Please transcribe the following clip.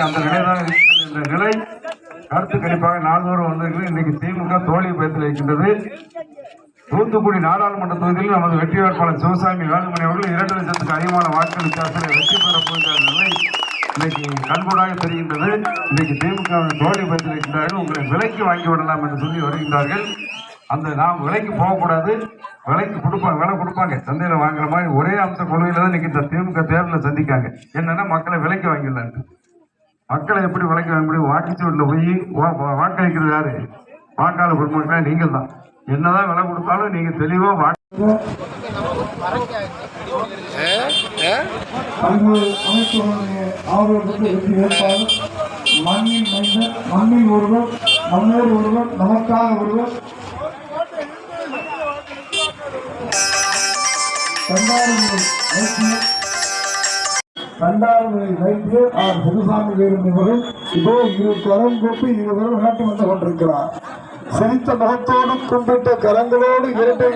அந்த நிலைதான் இருக்கின்றது. இந்த நிலை கருத்து கணிப்பாக நாள்தோறும் வந்திருக்கிறது. இன்னைக்கு திமுக தோல்வி பயத்தில் இருக்கின்றது. தூத்துக்குடி நாடாளுமன்ற தொகுதியில் நமது வெற்றி வேட்பாளர் சிவசாமி வேலுமணி அவர்கள் 2 லட்சத்துக்கு அதிகமான வாக்குகள் வித்தியாசத்தில் வெற்றி பெறப் போகின்ற நிலை இன்னைக்கு கண்கூடாக தெரிகின்றது. இன்னைக்கு திமுக தோல்வி பயத்தில் இருக்கின்றார்கள். உங்களை விலைக்கு வாங்கி விடலாம் என்று சொல்லி வருகின்றார்கள். அந்த நாம் விலைக்கு போகக்கூடாது, விலைக்கு விலை கொடுப்பாங்க. சந்தையில் வாங்குற மாதிரி ஒரே அம்ச கொள்கையில தான் இன்னைக்கு இந்த திமுக தேர்தலில் சந்திக்காங்க. என்னன்னா மக்களை விலைக்கு வாங்கிடலான்ட்டு. மக்களை எப்படி விலைக்கு வாங்க முடியும்? வாக்குச்சீட்டில் போய் வாக்களிக்கிறது யாரு? வாக்காளர் பொதுமக்களா நீங்கள் தான். என்னதான் விலை கொடுத்தாலும் நீங்க தெளிவா மண்ணில் ஒருவர் மண்ணோடு ஒருவர் நமக்காக ஒருவர் கண்டாரங்களை வைத்து சிவசாமி இருந்தவர்கள் இதோ 2 கரம் கூப்பி 2 பேரும் நாட்டு வந்து கொண்டிருக்கிறார். சிரித்த முகத்தோடு கும்பிட்ட கரங்களோடு இரட்டை